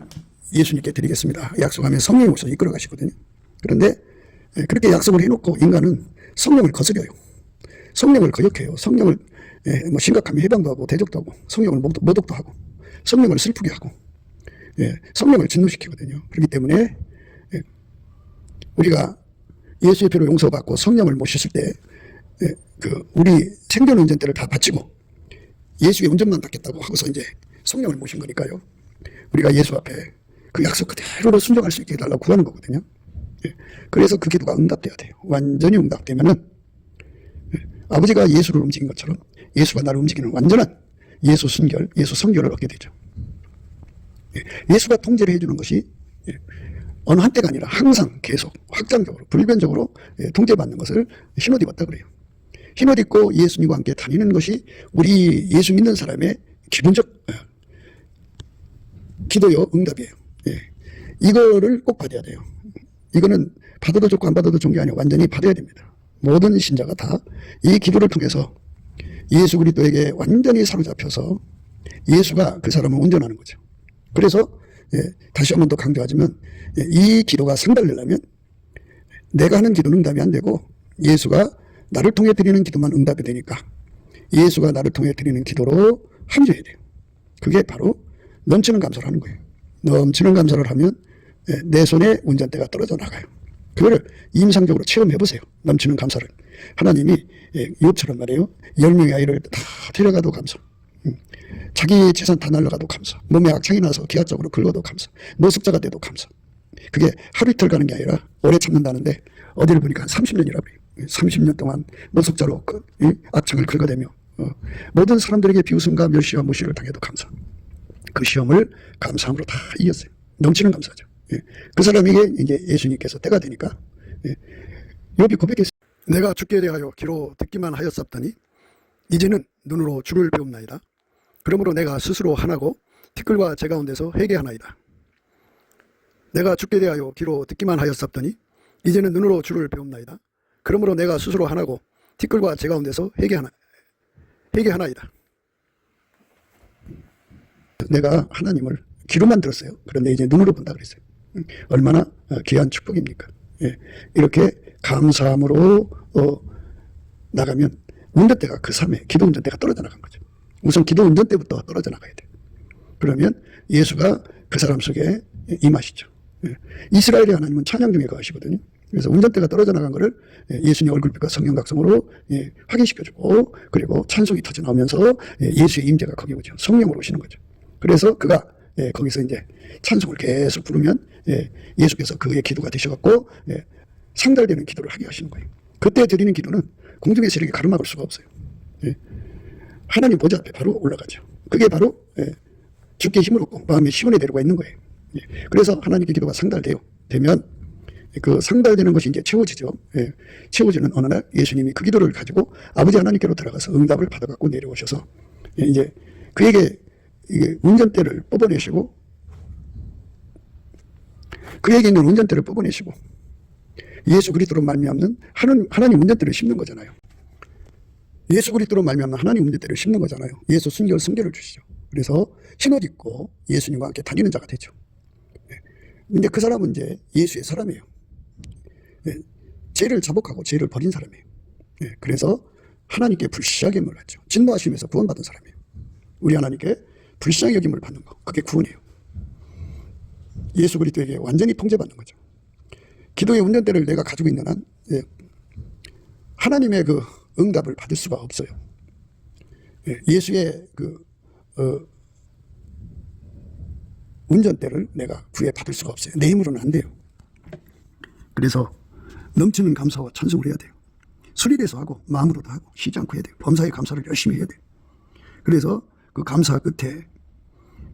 예수님께 드리겠습니다. 약속하면 성령이 오셔서 이끌어 가시거든요. 그런데 그렇게 약속을 해놓고 인간은 성령을 거스려요. 성령을 거역해요. 성령을 심각하면 해방도 하고 대적도 하고 성령을 모독도 하고 성령을 슬프게 하고 성령을 진노시키거든요. 그렇기 때문에 우리가 예수의 피로 용서받고 성령을 모셨을 때 우리 생존 운전대를 다 바치고 예수의 운전만 받겠다고 하고서 이제 성령을 모신 거니까요. 우리가 예수 앞에 그 약속 그대로 순종할 수 있게 해달라고 구하는 거거든요. 그래서 그 기도가 응답돼야 돼요. 완전히 응답되면은 아버지가 예수를 움직인 것처럼 예수가 나를 움직이는 완전한 예수 순결, 예수 성결을 얻게 되죠. 예수가 통제를 해주는 것이 어느 한때가 아니라 항상 계속 확장적으로 불변적으로 통제받는 것을 흰옷 입었다 그래요. 흰옷 입고 예수님과 함께 다니는 것이 우리 예수 믿는 사람의 기본적 기도요 응답이에요. 이거를 꼭 받아야 돼요. 이거는 받아도 좋고 안 받아도 좋은 게 아니라 완전히 받아야 됩니다. 모든 신자가 다 이 기도를 통해서 예수 그리스도에게 완전히 사로잡혀서 예수가 그 사람을 운전하는 거죠. 그래서 다시 한 번 더 강조하자면 이 기도가 상달되려면 내가 하는 기도는 응답이 안 되고 예수가 나를 통해 드리는 기도만 응답이 되니까 예수가 나를 통해 드리는 기도로 합류해야 돼요. 그게 바로 넘치는 감사를 하는 거예요. 넘치는 감사를 하면 내 손에 운전대가 떨어져 나가요. 그거를 임상적으로 체험해 보세요. 넘치는 감사를. 하나님이 욥처럼 말이에요. 10명의 아이를 다 데려가도 감사. 자기 재산 다 날라가도 감사. 몸에 악창이 나서 기하적으로 긁어도 감사. 노숙자가 돼도 감사. 그게 하루 이틀 가는 게 아니라 오래 참는다는데 어디를 보니까 30년이라고 해요. 30년 동안 노숙자로 악창을 긁어대며 모든 사람들에게 비웃음과 멸시와 무시를 당해도 감사. 그 시험을 감사함으로 다 이겼어요. 넘치는 감사죠. 그 사람에게 이제 예수님께서 때가 되니까 욥이 고백했어요. 내가 죽게 대하여 귀로 듣기만 하였었더니 이제는 눈으로 주를 배움나이다. 그러므로 내가 스스로 하나고 티끌과 제 가운데서 회개하나이다. 내가 죽게 대하여 귀로 듣기만 하였었더니 이제는 눈으로 주를 배움나이다. 그러므로 내가 스스로 하나고 티끌과 제 가운데서 회개하나이다. 내가 하나님을 귀로만 들었어요. 그런데 이제 눈으로 본다 그랬어요. 얼마나 귀한 축복입니까? 이렇게 감사함으로 나가면 운전대가 그 삶에 기도 운전대가 떨어져 나간 거죠. 우선 기도 운전대부터 떨어져 나가야 돼요. 그러면 예수가 그 사람 속에 임하시죠. 이스라엘의 하나님은 찬양 중에 거하시거든요. 그래서 운전대가 떨어져 나간 거를 예수님 얼굴빛과 성령 각성으로 확인시켜주고 그리고 찬송이 터져 나오면서 예수의 임재가 거기 오죠. 성령으로 오시는 거죠. 그래서 그가 거기서 이제 찬송을 계속 부르면 예수께서 그의 기도가 되셔갖고 상달되는 기도를 하게 하시는 거예요. 그때 드리는 기도는 공중의 세력이 가로막을 수가 없어요. 하나님 보좌 앞에 바로 올라가죠. 그게 바로 주께 힘을 얻고 마음에 시원히 내려가 있는 거예요. 그래서 하나님께 기도가 상달되면 그 상달되는 것이 이제 채워지죠. 채워지는 어느 날 예수님이 그 기도를 가지고 아버지 하나님께로 들어가서 응답을 받아갖고 내려오셔서 이제 그에게 이게 운전대를 뽑아내시고 그에게 있는 운전대를 뽑아내시고 예수 그리스도로 말미암는 하나님 운전대를 심는 거잖아요. 예수 그리스도로 말미암는 하나님 운전대를 심는 거잖아요. 예수 순결 성결을 주시죠. 그래서 흰옷 입고 예수님과 함께 다니는 자가 되죠. 근데 그 사람은 이제 예수의 사람이에요. 죄를 자복하고 죄를 버린 사람이에요. 그래서 하나님께 불쌍히 여김을 받죠. 진노하심에서 구원받은 사람이에요. 우리 하나님께 불쌍히 여김을 받는 거, 그게 구원이에요. 예수 그리스도에게 완전히 통제받는 거죠. 기도의 운전대를 내가 가지고 있는 한 하나님의 그 응답을 받을 수가 없어요. 예수의 그 운전대를 내가 구해 받을 수가 없어요. 내 힘으로는 안 돼요. 그래서 넘치는 감사와 찬송을 해야 돼요. 술이라서 하고 마음으로도 하고 쉬지 않고 해야 돼요. 범사의 감사를 열심히 해야 돼요. 그래서 그 감사 끝에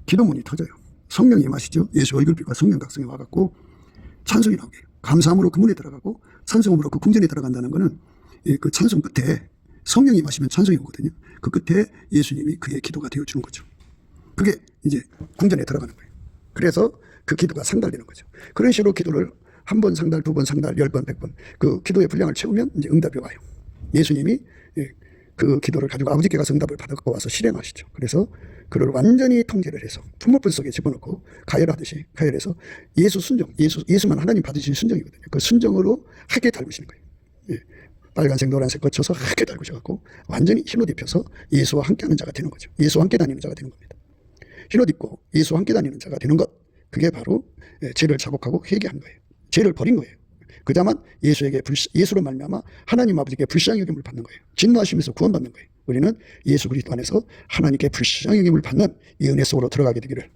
기도문이 터져요. 성령이 임하시죠. 예수 얼굴빛과 성령 각성이 와갖고 찬송이 나오게 해요. 감사함으로 그 문에 들어가고 찬송함으로 그 궁전에 들어간다는 거는 그 찬송 끝에 성령이 임하시면 찬송이 오거든요. 그 끝에 예수님이 그의 기도가 되어주는 거죠. 그게 이제 궁전에 들어가는 거예요. 그래서 그 기도가 상달되는 거죠. 그런 식으로 기도를 한 번 상달, 두 번 상달, 10번, 100번 그 기도의 분량을 채우면 이제 응답이 와요. 예수님이 그 기도를 가지고 아버지께 가서 응답을 받아갖고 와서 실행하시죠. 그래서 그를 완전히 통제를 해서 품목분 속에 집어넣고 가열하듯이 가열해서 예수 순종, 예수만 하나님 받으신 순종이거든요. 그 순종으로 하게 달구시는 거예요. 빨간색, 노란색 거쳐서 하게 달구셔갖고 완전히 흰옷 입혀서 예수와 함께하는 자가 되는 거죠. 예수와 함께 다니는 자가 되는 겁니다. 흰옷 입고 예수와 함께 다니는 자가 되는 것, 그게 바로 죄를 자복하고 회개한 거예요. 죄를 버린 거예요. 그다만 예수로 말미암아 하나님 아버지께 불쌍히 여김을 받는 거예요. 진노하시면서 구원받는 거예요. 우리는 예수 그리스도 안에서 하나님께 불쌍히 여김을 받는 이 은혜 속으로 들어가게 되기를.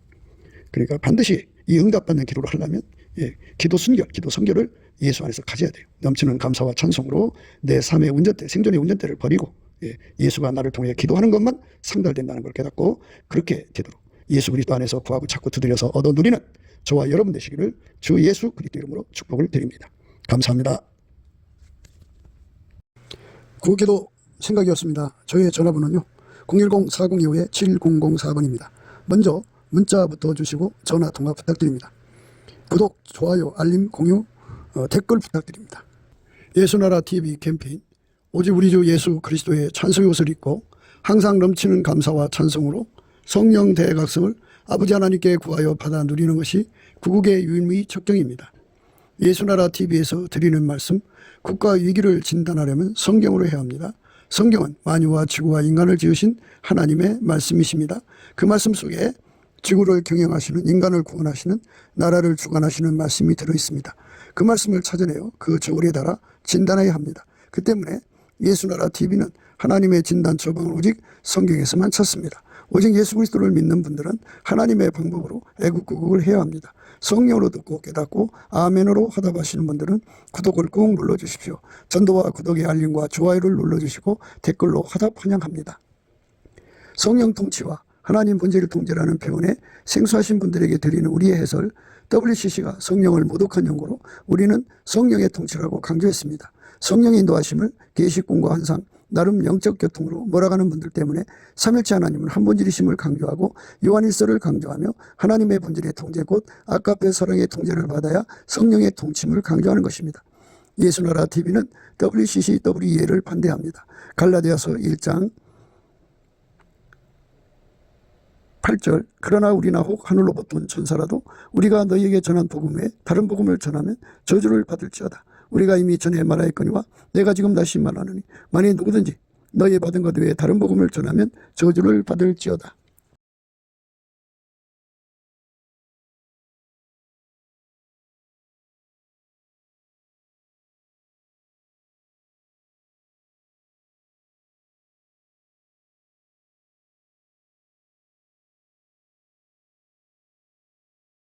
그러니까 반드시 이 응답받는 기도를 하려면 예, 기도 순결, 기도 성결을 예수 안에서 가져야 돼요. 넘치는 감사와 찬송으로 내 삶의 운전대, 생존의 운전대를 버리고 예수가 나를 통해 기도하는 것만 상달된다는 걸 깨닫고 그렇게 되도록 예수 그리스도 안에서 구하고 찾고 두드려서 얻어 누리는 저와 여러분 되시기를 주 예수 그리스도 이름으로 축복을 드립니다. 감사합니다. 구기도 생각이었습니다. 저의 전화번호는요 010-4025-7004번입니다. 먼저 문자부터 주시고 전화 통화 부탁드립니다. 구독, 좋아요, 알림, 공유, 댓글 부탁드립니다. 예수나라 TV 캠페인 오직 우리 주 예수 그리스도의 찬송의 옷을 입고 항상 넘치는 감사와 찬송으로 성령 대각성을 아버지 하나님께 구하여 받아 누리는 것이 구국의 유일무이 척경입니다. 예수나라 TV에서 드리는 말씀, 국가 위기를 진단하려면 성경으로 해야 합니다. 성경은 만유와 지구와 인간을 지으신 하나님의 말씀이십니다. 그 말씀 속에 지구를 경영하시는, 인간을 구원하시는, 나라를 주관하시는 말씀이 들어있습니다. 그 말씀을 찾아내어 그 저울에 달아 진단해야 합니다. 그 때문에 예수나라 TV는 하나님의 진단 처방을 오직 성경에서만 찾습니다. 오직 예수 그리스도를 믿는 분들은 하나님의 방법으로 애국구국을 해야 합니다. 성령으로 듣고 깨닫고 아멘으로 화답하시는 분들은 구독을 꾹 눌러주십시오. 전도와 구독의 알림과 좋아요를 눌러주시고 댓글로 화답 환영합니다. 성령 통치와 하나님 본질을 통제라는 표현에 생소하신 분들에게 드리는 우리의 해설, WCC가 성령을 모독한 용어로 우리는 성령의 통치라고 강조했습니다. 성령의 인도하심을 계시꾼과 환상, 나름 영적 교통으로 몰아가는 분들 때문에 삼일체 하나님은 한 본질이심을 강조하고 요한일서를 강조하며 하나님의 본질의 통제 곧 아까페 사랑의 통제를 받아야 성령의 통침을 강조하는 것입니다. 예수나라 TV는 WCCWE를 반대합니다. 갈라디아서 1장 8절 그러나 우리나 혹 하늘로부터 온 천사라도 우리가 너희에게 전한 복음 외에 다른 복음을 전하면 저주를 받을지어다. 우리가 이미 전에 말하였거니와 내가 지금 다시 말하노니 만일 누구든지 너희 받은 것 외에 다른 복음을 전하면 저주를 받을지어다.